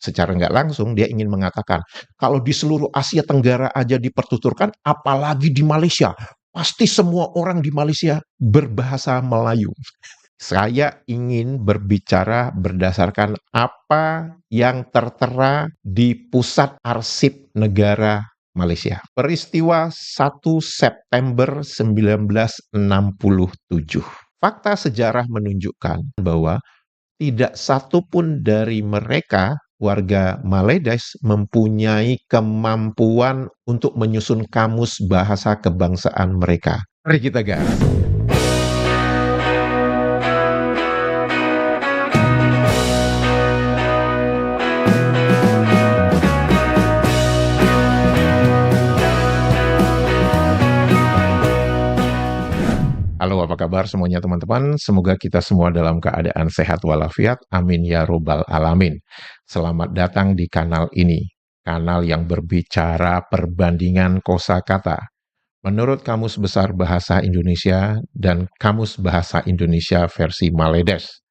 secara nggak langsung dia ingin mengatakan, kalau di seluruh Asia Tenggara aja dipertuturkan, apalagi di Malaysia. Pasti semua orang di Malaysia berbahasa Melayu. Saya ingin berbicara berdasarkan apa yang tertera di Pusat Arsip Negara Malaysia. Peristiwa 1 September 1967. Fakta sejarah menunjukkan bahwa tidak satu pun dari mereka warga Maledes mempunyai kemampuan untuk menyusun kamus bahasa kebangsaan mereka. Mari kita gas. Halo, apa kabar semuanya teman-teman? Semoga kita semua dalam keadaan sehat walafiat. Amin ya robbal alamin. Selamat datang di kanal ini, kanal yang berbicara perbandingan kosakata menurut Kamus Besar Bahasa Indonesia dan Kamus Bahasa Indonesia versi Maledes.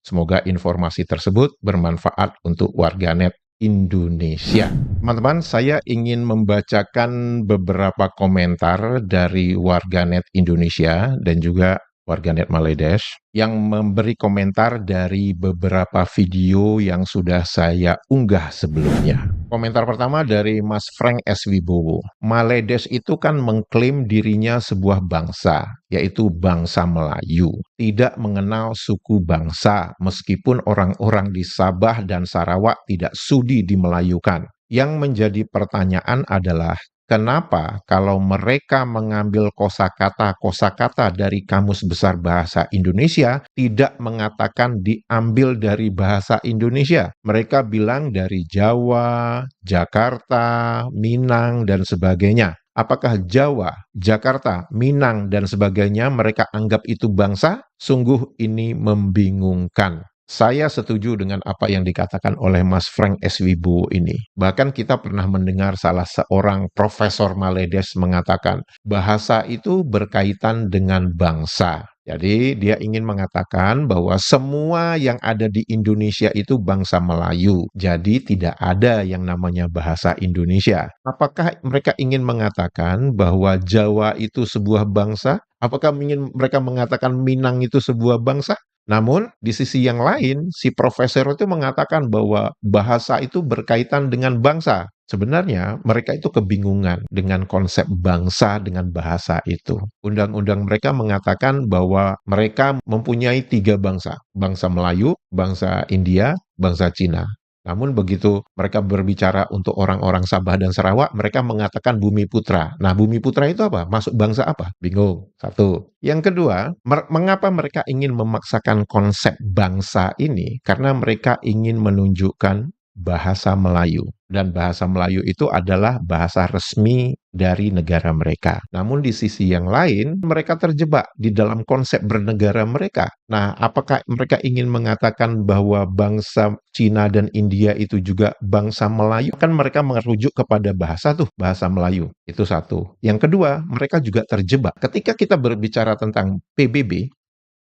Semoga informasi tersebut bermanfaat untuk warganet Indonesia. Teman-teman, saya ingin membacakan beberapa komentar dari warganet Indonesia dan juga warganet Maledes yang memberi komentar dari beberapa video yang sudah saya unggah sebelumnya. Komentar pertama dari Mas Frank S. Wibowo. Maledes itu kan mengklaim dirinya sebuah bangsa, yaitu bangsa Melayu. Tidak mengenal suku bangsa, meskipun orang-orang di Sabah dan Sarawak tidak sudi dimelayukan. Yang menjadi pertanyaan adalah, kenapa kalau mereka mengambil kosakata dari Kamus Besar Bahasa Indonesia tidak mengatakan diambil dari bahasa Indonesia? Mereka bilang dari Jawa, Jakarta, Minang, dan sebagainya. Apakah Jawa, Jakarta, Minang, dan sebagainya mereka anggap itu bangsa? Sungguh ini membingungkan. Saya setuju dengan apa yang dikatakan oleh Mas Frank S. Wibowo ini. Bahkan kita pernah mendengar salah seorang profesor Maledes mengatakan, bahasa itu berkaitan dengan bangsa. Jadi dia ingin mengatakan bahwa semua yang ada di Indonesia itu bangsa Melayu. Jadi tidak ada yang namanya bahasa Indonesia. Apakah mereka ingin mengatakan bahwa Jawa itu sebuah bangsa? Apakah ingin mereka mengatakan Minang itu sebuah bangsa? Namun, di sisi yang lain, si profesor itu mengatakan bahwa bahasa itu berkaitan dengan bangsa. Sebenarnya, mereka itu kebingungan dengan konsep bangsa dengan bahasa itu. Undang-undang mereka mengatakan bahwa mereka mempunyai 3 bangsa. Bangsa Melayu, bangsa India, bangsa Cina. Namun begitu mereka berbicara untuk orang-orang Sabah dan Sarawak, mereka mengatakan Bumi Putra. Nah, Bumi Putra itu apa? Masuk bangsa apa? Bingung. Satu. Yang kedua, mengapa mereka ingin memaksakan konsep bangsa ini? Karena mereka ingin menunjukkan bahasa Melayu. Dan bahasa Melayu itu adalah bahasa resmi dari negara mereka. Namun di sisi yang lain, mereka terjebak di dalam konsep bernegara mereka. Nah, apakah mereka ingin mengatakan bahwa bangsa Cina dan India itu juga bangsa Melayu? Kan mereka merujuk kepada bahasa tuh, bahasa Melayu. Itu satu. Yang kedua, mereka juga terjebak. Ketika kita berbicara tentang PBB,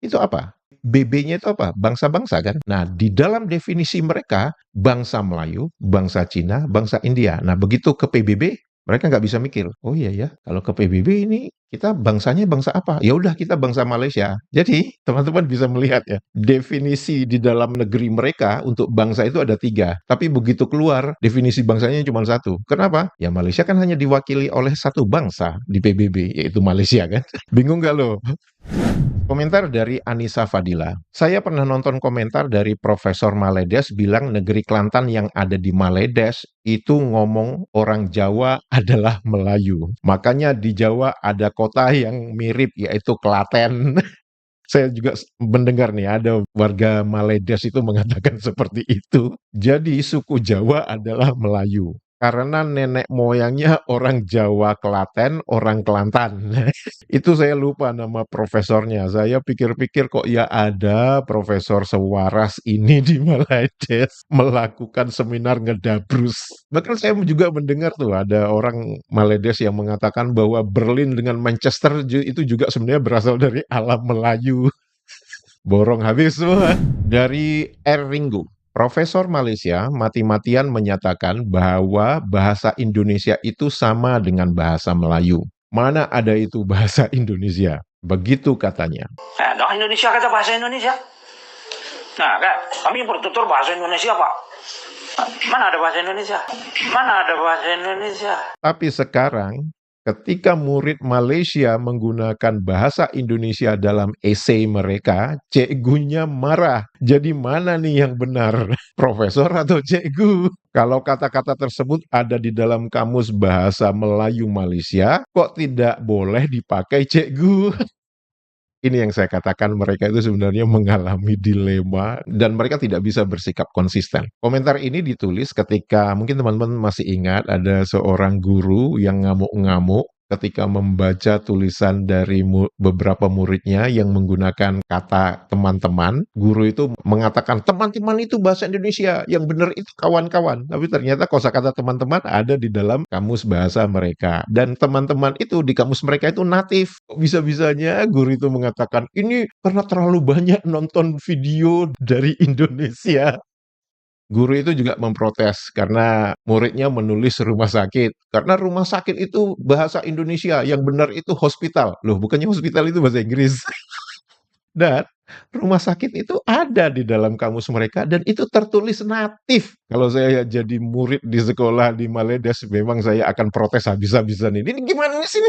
itu apa? BB-nya itu apa? Bangsa-bangsa kan? Nah, di dalam definisi mereka, bangsa Melayu, bangsa Cina, bangsa India. Nah, begitu ke PBB, mereka nggak bisa mikir, oh iya ya, kalau ke PBB ini kita bangsanya bangsa apa? Ya udah kita bangsa Malaysia. Jadi, teman-teman bisa melihat ya, definisi di dalam negeri mereka untuk bangsa itu ada 3. Tapi begitu keluar, definisi bangsanya cuma 1. Kenapa? Ya Malaysia kan hanya diwakili oleh satu bangsa di PBB, yaitu Malaysia kan? Bingung nggak lo? Komentar dari Anissa Fadila. Saya pernah nonton komentar dari Profesor Maledes bilang negeri Kelantan yang ada di Maledes itu ngomong orang Jawa adalah Melayu. Makanya di Jawa ada kota yang mirip yaitu Klaten. Saya juga mendengar nih ada warga Maledes itu mengatakan seperti itu. Jadi suku Jawa adalah Melayu. Karena nenek moyangnya orang Jawa Klaten, orang Kelantan. Itu saya lupa nama profesornya. Saya pikir-pikir kok ya ada profesor sewaras ini di Maledes melakukan seminar ngedabrus. Bahkan saya juga mendengar tuh ada orang Maledes yang mengatakan bahwa Berlin dengan Manchester itu juga sebenarnya berasal dari alam Melayu. Borong habis semua. Dari R. Ringo. Profesor Malaysia mati-matian menyatakan bahwa bahasa Indonesia itu sama dengan bahasa Melayu. Mana ada itu bahasa Indonesia? Begitu katanya. Nah, Indonesia kata bahasa Indonesia. Nah, kan kami bertutur bahasa Indonesia, Pak. Mana ada bahasa Indonesia? Mana ada bahasa Indonesia? Tapi sekarang, ketika murid Malaysia menggunakan bahasa Indonesia dalam esai mereka, cikgunya marah. Jadi mana nih yang benar, profesor atau cikgu? Kalau kata-kata tersebut ada di dalam kamus bahasa Melayu Malaysia, kok tidak boleh dipakai cikgu? Ini yang saya katakan, mereka itu sebenarnya mengalami dilema dan mereka tidak bisa bersikap konsisten. Komentar ini ditulis ketika mungkin teman-teman masih ingat ada seorang guru yang ngamuk-ngamuk ketika membaca tulisan dari beberapa muridnya yang menggunakan kata teman-teman. Guru itu mengatakan teman-teman itu bahasa Indonesia, yang benar itu kawan-kawan. Tapi ternyata kosakata teman-teman ada di dalam kamus bahasa mereka. Dan teman-teman itu di kamus mereka itu natif. Bisa-bisanya guru itu mengatakan, ini karena terlalu banyak nonton video dari Indonesia. Guru itu juga memprotes karena muridnya menulis rumah sakit. Karena rumah sakit itu bahasa Indonesia, yang benar itu hospital. Loh, bukannya hospital itu bahasa Inggris. Dan rumah sakit itu ada di dalam kamus mereka dan itu tertulis natif. Kalau saya jadi murid di sekolah di Maledes, memang saya akan protes habis-habisan ini. Ini gimana sih?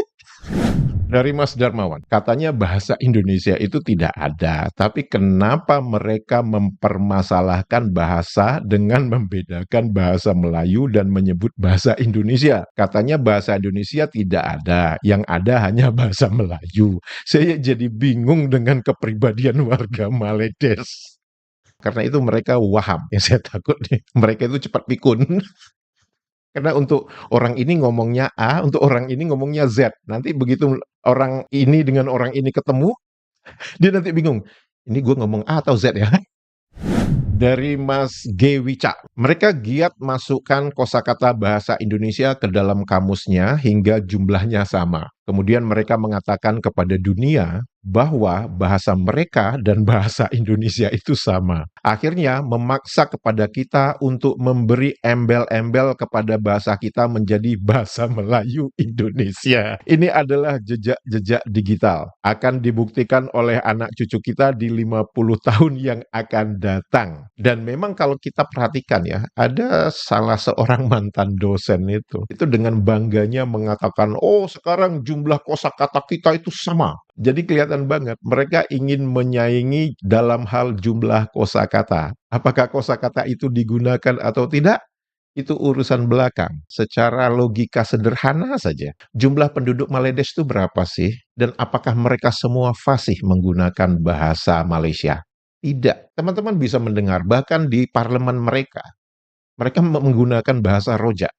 Dari Mas Darmawan, katanya bahasa Indonesia itu tidak ada, tapi kenapa mereka mempermasalahkan bahasa dengan membedakan bahasa Melayu dan menyebut bahasa Indonesia? Katanya bahasa Indonesia tidak ada, yang ada hanya bahasa Melayu. Saya jadi bingung dengan kepribadian warga Maledes. Karena itu mereka waham, yang saya takut nih. Mereka itu cepat pikun. Karena untuk orang ini ngomongnya A, untuk orang ini ngomongnya Z. Nanti begitu orang ini dengan orang ini ketemu, dia nanti bingung, ini gue ngomong A atau Z ya? Dari Mas G. Wica. Mereka giat masukkan kosakata bahasa Indonesia ke dalam kamusnya hingga jumlahnya sama. Kemudian mereka mengatakan kepada dunia bahwa bahasa mereka dan bahasa Indonesia itu sama. Akhirnya memaksa kepada kita untuk memberi embel-embel kepada bahasa kita menjadi bahasa Melayu Indonesia. Ini adalah jejak-jejak digital. Akan dibuktikan oleh anak cucu kita di 50 tahun yang akan datang. Dan memang kalau kita perhatikan ya, ada salah seorang mantan dosen itu dengan bangganya mengatakan, oh sekarang jumlah kosakata kita itu sama. Jadi kelihatan banget mereka ingin menyaingi dalam hal jumlah kosakata. Apakah kosakata itu digunakan atau tidak? Itu urusan belakang. Secara logika sederhana saja. Jumlah penduduk Maledes itu berapa sih? Dan apakah mereka semua fasih menggunakan bahasa Malaysia? Tidak. Teman-teman bisa mendengar bahkan di parlemen mereka. Mereka menggunakan bahasa rojak.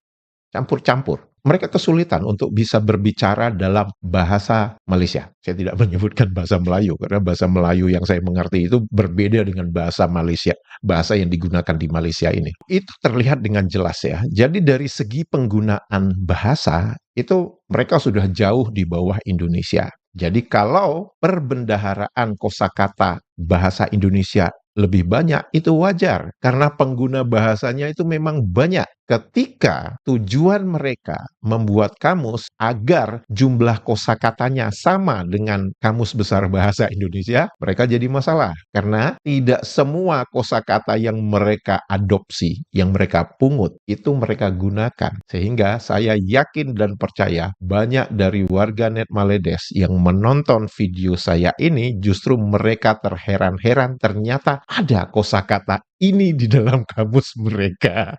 Campur-campur. Mereka kesulitan untuk bisa berbicara dalam bahasa Malaysia. Saya tidak menyebutkan bahasa Melayu, karena bahasa Melayu yang saya mengerti itu berbeda dengan bahasa Malaysia, bahasa yang digunakan di Malaysia ini. Itu terlihat dengan jelas ya. Jadi dari segi penggunaan bahasa, itu mereka sudah jauh di bawah Indonesia. Jadi kalau perbendaharaan kosakata bahasa Indonesia lebih banyak, itu wajar. Karena pengguna bahasanya itu memang banyak. Ketika tujuan mereka membuat kamus agar jumlah kosakatanya sama dengan kamus besar bahasa Indonesia, mereka jadi masalah. Karena tidak semua kosakata yang mereka adopsi, yang mereka pungut, itu mereka gunakan. Sehingga saya yakin dan percaya banyak dari warganet Maledes yang menonton video saya ini justru mereka terheran-heran ternyata ada kosakata ini di dalam kamus mereka.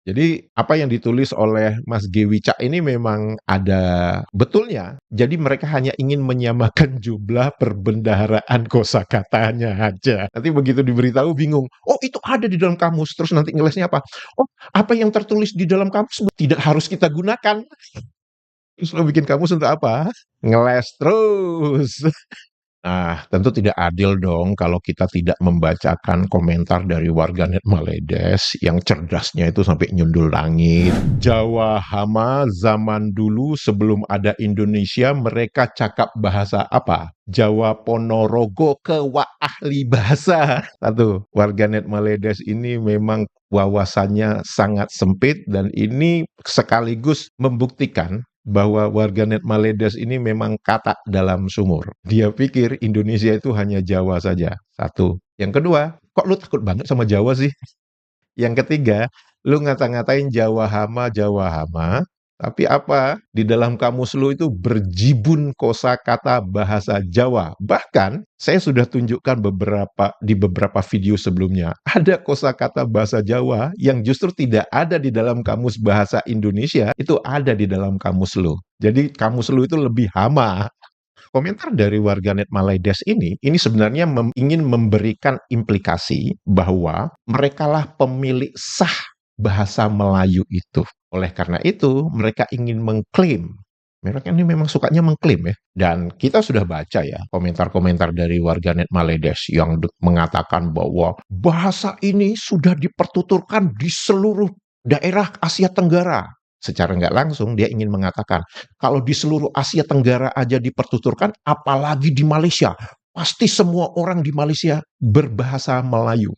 Jadi apa yang ditulis oleh Mas G. Wicak ini memang ada betulnya. Jadi mereka hanya ingin menyamakan jumlah perbendaharaan kosakatanya aja. Nanti begitu diberitahu bingung. Oh itu ada di dalam kamus. Terus nanti ngelesnya apa? Oh apa yang tertulis di dalam kamus tidak harus kita gunakan. Terus lo bikin kamus untuk apa? Ngeles terus. Nah, tentu tidak adil dong kalau kita tidak membacakan komentar dari warganet Maledes yang cerdasnya itu sampai nyundul langit. Jawa Hama zaman dulu sebelum ada Indonesia, mereka cakap bahasa apa? Jawa Ponorogo ke ahli bahasa. Satu, warganet Maledes ini memang wawasannya sangat sempit dan ini sekaligus membuktikan bahwa warganet Maledes ini memang katak dalam sumur. Dia pikir Indonesia itu hanya Jawa saja. Satu. Yang kedua, kok lu takut banget sama Jawa sih? Yang ketiga, lu ngata-ngatain Jawa Hama, tapi apa? Di dalam kamus lu itu berjibun kosakata bahasa Jawa. Bahkan, saya sudah tunjukkan di beberapa video sebelumnya. Ada kosakata bahasa Jawa yang justru tidak ada di dalam kamus bahasa Indonesia, itu ada di dalam kamus lu. Jadi kamus lu itu lebih hama. Komentar dari warganet Maledes ini sebenarnya ingin memberikan implikasi bahwa merekalah pemilik sah bahasa Melayu itu. Oleh karena itu, mereka ingin mengklaim. Mereka ini memang sukanya mengklaim ya. Dan kita sudah baca ya komentar-komentar dari warganet Maledes yang mengatakan bahwa bahasa ini sudah dipertuturkan di seluruh daerah Asia Tenggara. Secara nggak langsung dia ingin mengatakan, kalau di seluruh Asia Tenggara aja dipertuturkan, apalagi di Malaysia. Pasti semua orang di Malaysia berbahasa Melayu.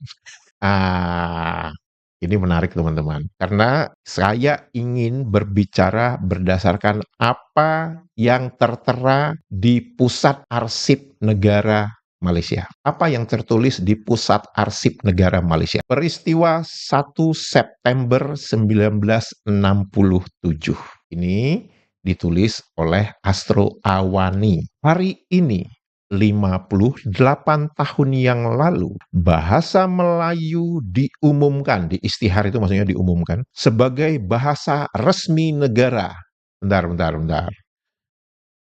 Ah, ini menarik teman-teman. Karena saya ingin berbicara berdasarkan apa yang tertera di Pusat Arsip Negara Malaysia. Apa yang tertulis di Pusat Arsip Negara Malaysia? Peristiwa 1 September 1967. Ini ditulis oleh Astro Awani. Hari ini 58 tahun yang lalu, bahasa Melayu diumumkan, di istihar itu maksudnya diumumkan, sebagai bahasa resmi negara. Bentar.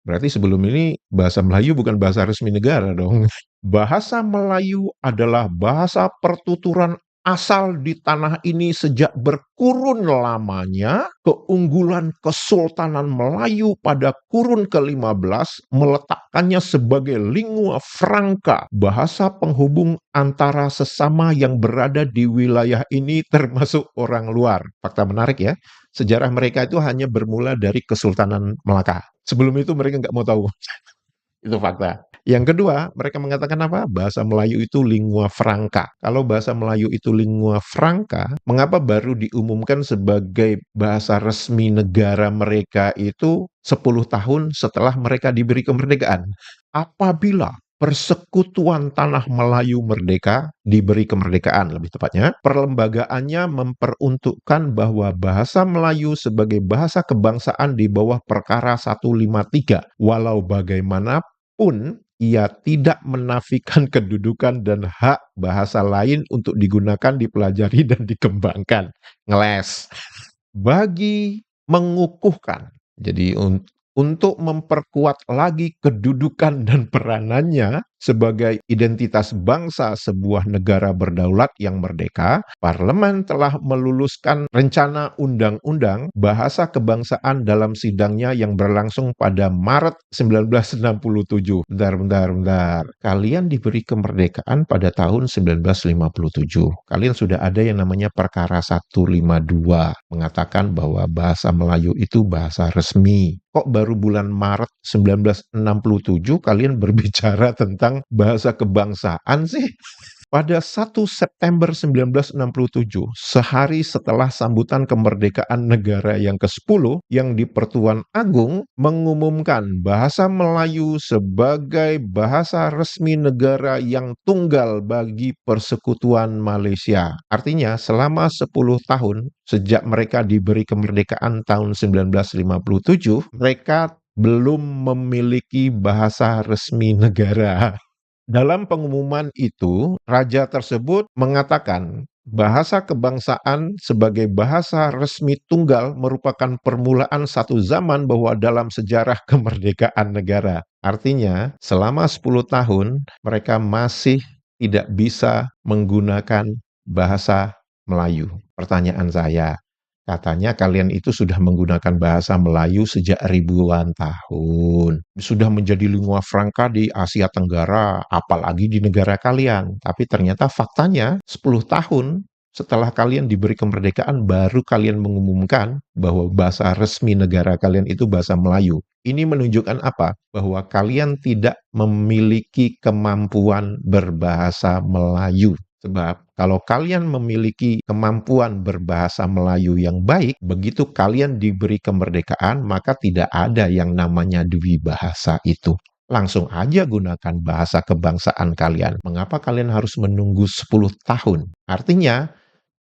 Berarti sebelum ini bahasa Melayu bukan bahasa resmi negara dong. Bahasa Melayu adalah bahasa pertuturan asal di tanah ini sejak berkurun lamanya. Keunggulan Kesultanan Melayu pada kurun ke-15 meletakkannya sebagai lingua franca, bahasa penghubung antara sesama yang berada di wilayah ini termasuk orang luar. Fakta menarik ya, sejarah mereka itu hanya bermula dari Kesultanan Melaka. Sebelum itu mereka nggak mau tahu. Itu fakta. Yang kedua, mereka mengatakan apa? Bahasa Melayu itu lingua franca. Kalau bahasa Melayu itu lingua franca, mengapa baru diumumkan sebagai bahasa resmi negara mereka itu 10 tahun setelah mereka diberi kemerdekaan? Apabila Persekutuan Tanah Melayu Merdeka diberi kemerdekaan, lebih tepatnya, perlembagaannya memperuntukkan bahwa bahasa Melayu sebagai bahasa kebangsaan di bawah Perkara 153. Walau bagaimanapun, ia tidak menafikan kedudukan dan hak bahasa lain untuk digunakan, dipelajari, dan dikembangkan. Ngeles. Bagi mengukuhkan. Jadi untuk memperkuat lagi kedudukan dan peranannya sebagai identitas bangsa sebuah negara berdaulat yang merdeka, parlemen telah meluluskan rencana undang-undang bahasa kebangsaan dalam sidangnya yang berlangsung pada Maret 1967. Bentar. Kalian diberi kemerdekaan pada tahun 1957. Kalian sudah ada yang namanya Perkara 152, mengatakan bahwa bahasa Melayu itu bahasa resmi. Kok baru bulan Maret 1967 kalian berbicara tentang bahasa kebangsaan sih? Pada 1 September 1967, sehari setelah sambutan kemerdekaan negara yang ke-10, yang di Pertuan Agung mengumumkan bahasa Melayu sebagai bahasa resmi negara yang tunggal bagi Persekutuan Malaysia. Artinya, selama 10 tahun sejak mereka diberi kemerdekaan tahun 1957, mereka belum memiliki bahasa resmi negara. Dalam pengumuman itu, raja tersebut mengatakan bahasa kebangsaan sebagai bahasa resmi tunggal merupakan permulaan satu zaman bahwa dalam sejarah kemerdekaan negara. Artinya, selama 10 tahun mereka masih tidak bisa menggunakan bahasa Melayu. Pertanyaan saya, Katanya kalian itu sudah menggunakan bahasa Melayu sejak ribuan tahun. Sudah menjadi lingua franca di Asia Tenggara, apalagi di negara kalian. Tapi ternyata faktanya 10 tahun setelah kalian diberi kemerdekaan, baru kalian mengumumkan bahwa bahasa resmi negara kalian itu bahasa Melayu. Ini menunjukkan apa? Bahwa kalian tidak memiliki kemampuan berbahasa Melayu. Sebab kalau kalian memiliki kemampuan berbahasa Melayu yang baik, begitu kalian diberi kemerdekaan, maka tidak ada yang namanya dwibahasa itu. Langsung aja gunakan bahasa kebangsaan kalian. Mengapa kalian harus menunggu 10 tahun? Artinya,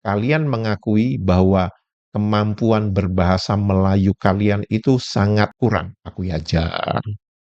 kalian mengakui bahwa kemampuan berbahasa Melayu kalian itu sangat kurang. Akui aja.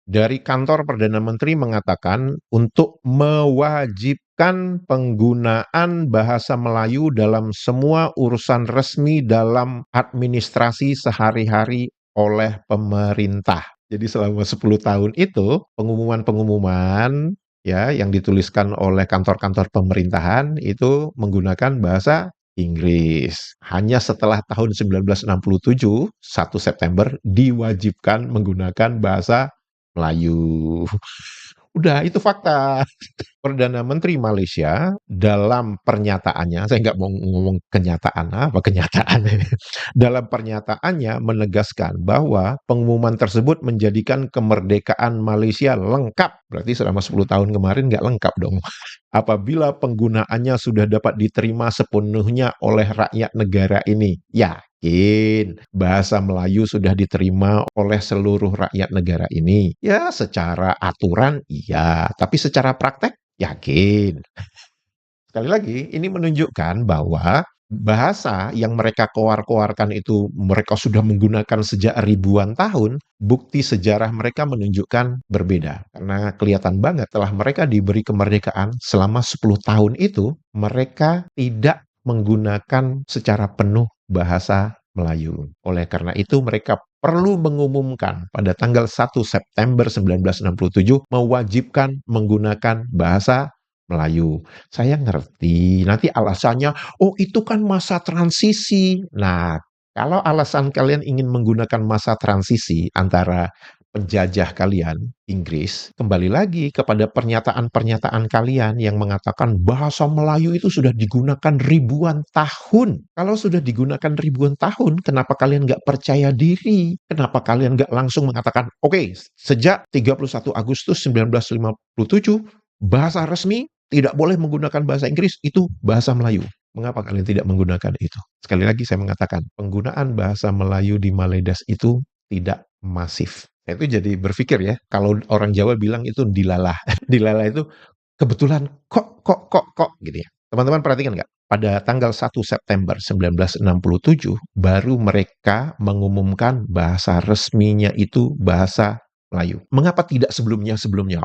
Dari kantor Perdana Menteri mengatakan untuk mewajibkan penggunaan bahasa Melayu dalam semua urusan resmi dalam administrasi sehari-hari oleh pemerintah. Jadi selama 10 tahun itu pengumuman-pengumuman ya yang dituliskan oleh kantor-kantor pemerintahan itu menggunakan bahasa Inggris. Hanya setelah tahun 1967, 1 September diwajibkan menggunakan bahasa Melayu. Udah, itu fakta. Perdana Menteri Malaysia dalam pernyataannya, saya nggak mau ngomong kenyataan, apa kenyataan ini. Dalam pernyataannya menegaskan bahwa pengumuman tersebut menjadikan kemerdekaan Malaysia lengkap. Berarti selama 10 tahun kemarin nggak lengkap dong. Apabila penggunaannya sudah dapat diterima sepenuhnya oleh rakyat negara ini. Yakin bahasa Melayu sudah diterima oleh seluruh rakyat negara ini. Ya, secara aturan iya, tapi secara praktek yakin. Sekali lagi, ini menunjukkan bahwa bahasa yang mereka koar-koarkan itu mereka sudah menggunakan sejak ribuan tahun, bukti sejarah mereka menunjukkan berbeda. Karena kelihatan banget telah mereka diberi kemerdekaan selama 10 tahun itu, mereka tidak menggunakan secara penuh bahasa Melayu. Oleh karena itu mereka perlu mengumumkan pada tanggal 1 September 1967 mewajibkan menggunakan bahasa Melayu. Saya ngerti, nanti alasannya, oh itu kan masa transisi. Nah, kalau alasan kalian ingin menggunakan masa transisi antara penjajah kalian, Inggris, kembali lagi kepada pernyataan-pernyataan kalian yang mengatakan bahasa Melayu itu sudah digunakan ribuan tahun. Kalau sudah digunakan ribuan tahun, kenapa kalian nggak percaya diri? Kenapa kalian nggak langsung mengatakan, oke, sejak 31 Agustus 1957, bahasa resmi tidak boleh menggunakan bahasa Inggris, itu bahasa Melayu. Mengapa kalian tidak menggunakan itu? Sekali lagi saya mengatakan, penggunaan bahasa Melayu di Maledas itu tidak masif. Saya itu jadi berpikir ya, kalau orang Jawa bilang itu dilalah. Dilalah itu kebetulan kok gitu ya. Teman-teman perhatikan nggak? Pada tanggal 1 September 1967, baru mereka mengumumkan bahasa resminya itu bahasa Melayu. Mengapa tidak sebelumnya?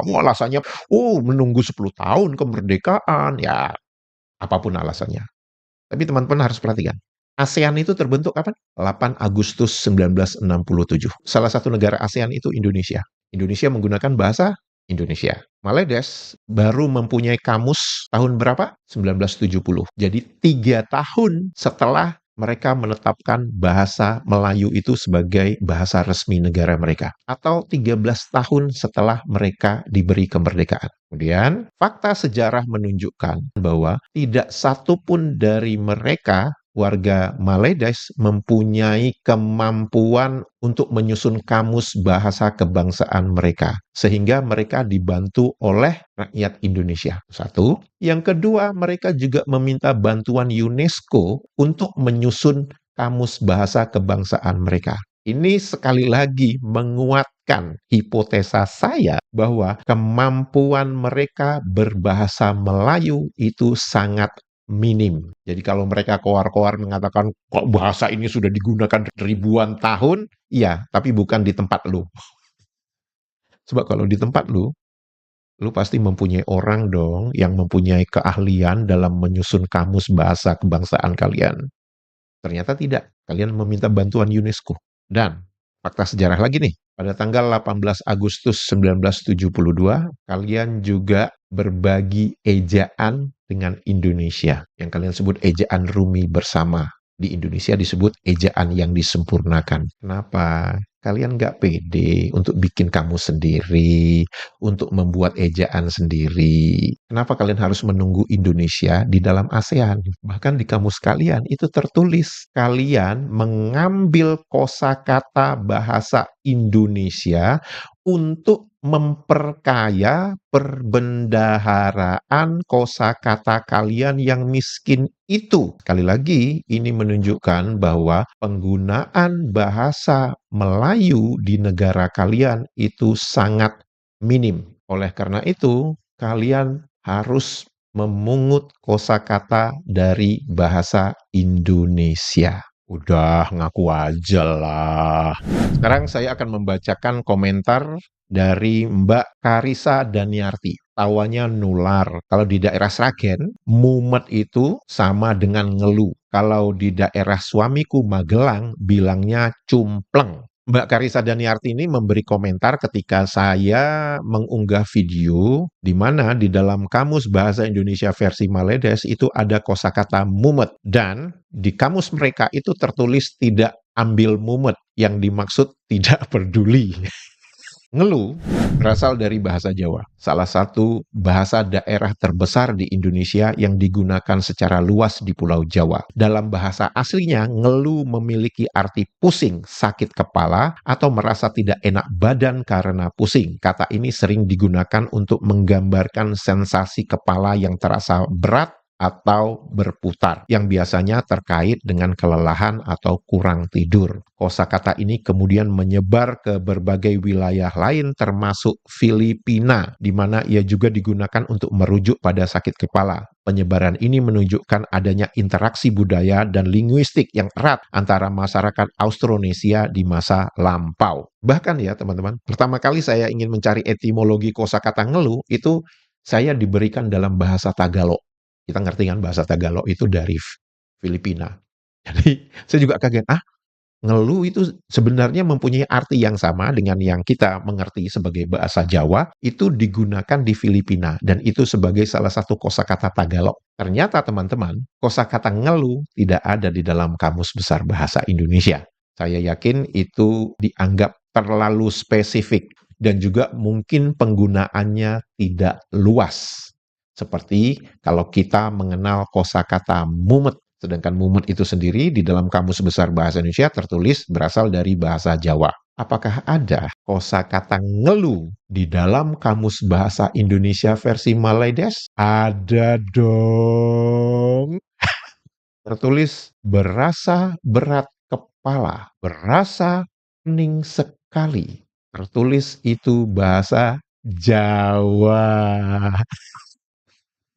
Oh, alasannya, menunggu 10 tahun kemerdekaan. Ya, apapun alasannya. Tapi teman-teman harus perhatikan. ASEAN itu terbentuk kapan? 8 Agustus 1967. Salah satu negara ASEAN itu Indonesia. Indonesia menggunakan bahasa Indonesia. Maledes baru mempunyai kamus tahun berapa? 1970. Jadi 3 tahun setelah mereka menetapkan bahasa Melayu itu sebagai bahasa resmi negara mereka. Atau 13 tahun setelah mereka diberi kemerdekaan. Kemudian, fakta sejarah menunjukkan bahwa tidak satu pun dari mereka warga Maledes mempunyai kemampuan untuk menyusun kamus bahasa kebangsaan mereka. Sehingga mereka dibantu oleh rakyat Indonesia. Satu. Yang kedua, mereka juga meminta bantuan UNESCO untuk menyusun kamus bahasa kebangsaan mereka. Ini sekali lagi menguatkan hipotesa saya bahwa kemampuan mereka berbahasa Melayu itu sangat minim. Jadi kalau mereka koar-koar mengatakan kok bahasa ini sudah digunakan ribuan tahun, iya, tapi bukan di tempat lu. Sebab kalau di tempat lu pasti mempunyai orang dong yang mempunyai keahlian dalam menyusun kamus bahasa kebangsaan kalian. Ternyata tidak. Kalian meminta bantuan UNESCO. Dan fakta sejarah lagi nih. Pada tanggal 18 Agustus 1972, kalian juga berbagi ejaan dengan Indonesia. Yang kalian sebut ejaan Rumi bersama. Di Indonesia disebut ejaan yang disempurnakan. Kenapa? Kalian nggak pede untuk bikin kamus sendiri, untuk membuat ejaan sendiri. Kenapa kalian harus menunggu Indonesia di dalam ASEAN? Bahkan di kamus kalian itu tertulis, kalian mengambil kosakata bahasa Indonesia untuk memperkaya perbendaharaan kosakata kalian yang miskin itu. Sekali lagi, ini menunjukkan bahwa penggunaan bahasa Melayu di negara kalian itu sangat minim. Oleh karena itu, kalian harus memungut kosakata dari bahasa Indonesia. Udah, ngaku aja lah. Sekarang saya akan membacakan komentar dari Mbak Karisa Daniarti. Tawanya nular. Kalau di daerah Sragen, mumet itu sama dengan ngeluh. Kalau di daerah suamiku Magelang, bilangnya cumpleng. Mbak Karisa Daniarti ini memberi komentar ketika saya mengunggah video di mana di dalam Kamus Bahasa Indonesia versi Maledes itu ada kosakata mumet dan di kamus mereka itu tertulis tidak ambil mumet yang dimaksud tidak peduli. Ngeluh berasal dari bahasa Jawa, salah satu bahasa daerah terbesar di Indonesia yang digunakan secara luas di Pulau Jawa. Dalam bahasa aslinya, ngeluh memiliki arti pusing, sakit kepala, atau merasa tidak enak badan karena pusing. Kata ini sering digunakan untuk menggambarkan sensasi kepala yang terasa berat atau berputar, yang biasanya terkait dengan kelelahan atau kurang tidur. Kosakata ini kemudian menyebar ke berbagai wilayah lain termasuk Filipina, di mana ia juga digunakan untuk merujuk pada sakit kepala. Penyebaran ini menunjukkan adanya interaksi budaya dan linguistik yang erat antara masyarakat Austronesia di masa lampau. Bahkan ya teman-teman, pertama kali saya ingin mencari etimologi kosakata ngeluh, itu saya diberikan dalam bahasa Tagalog. Kita ngerti kan bahasa Tagalog itu dari Filipina. Jadi saya juga kaget, ngeluh itu sebenarnya mempunyai arti yang sama dengan yang kita mengerti sebagai bahasa Jawa, itu digunakan di Filipina, dan itu sebagai salah satu kosakata Tagalog. Ternyata teman-teman, kosakata ngeluh tidak ada di dalam Kamus Besar Bahasa Indonesia. Saya yakin itu dianggap terlalu spesifik, dan juga mungkin penggunaannya tidak luas. Seperti kalau kita mengenal kosakata mumet, sedangkan mumet itu sendiri di dalam Kamus Besar Bahasa Indonesia tertulis berasal dari bahasa Jawa. Apakah ada kosakata ngeluh di dalam Kamus Bahasa Indonesia versi Maledes? Ada dong. Tertulis berasa berat kepala, berasa pening sekali. Tertulis itu bahasa Jawa.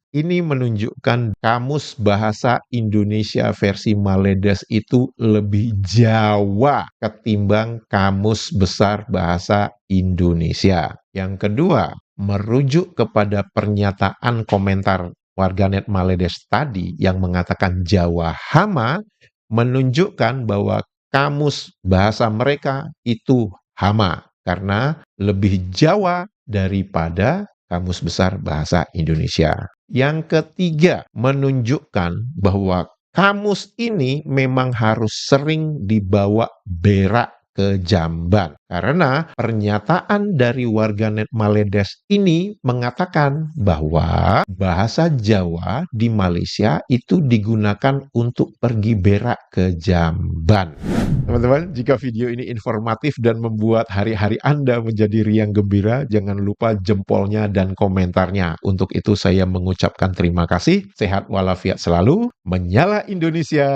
Ini menunjukkan Kamus Bahasa Indonesia versi Maledes itu lebih Jawa ketimbang Kamus Besar Bahasa Indonesia. Yang kedua, merujuk kepada pernyataan komentar warganet Maledes tadi yang mengatakan Jawa hama, menunjukkan bahwa kamus bahasa mereka itu hama karena lebih Jawa daripada Kamus Besar Bahasa Indonesia. Yang ketiga, menunjukkan bahwa kamus ini memang harus sering dibawa berak ke jamban. Karena pernyataan dari warganet Maledes ini mengatakan bahwa bahasa Jawa di Malaysia itu digunakan untuk pergi berak ke jamban. Teman-teman, jika video ini informatif dan membuat hari-hari Anda menjadi riang gembira, jangan lupa jempolnya dan komentarnya. Untuk itu saya mengucapkan terima kasih. Sehat walafiat selalu. Menyala Indonesia.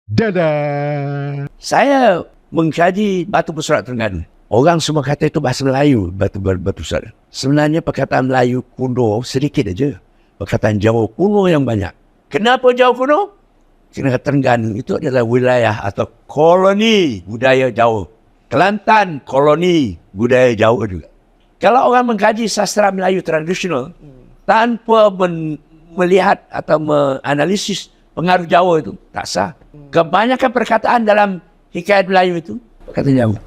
Dadah! Saya mengkaji Batu Pusara Terengganu. Orang semua kata itu bahasa Melayu, Batu Pusara. Sebenarnya perkataan Melayu kuno sedikit aja. Perkataan Jawa kuno yang banyak. Kenapa Jawa kuno? Kerana Terengganu itu adalah wilayah atau koloni budaya Jawa. Kelantan, koloni budaya Jawa juga. Kalau orang mengkaji sastra Melayu tradisional, tanpa melihat atau menganalisis pengaruh Jawa itu, tak sah. Kebanyakan perkataan dalam hikayat Melayu itu, perkataan Jawa.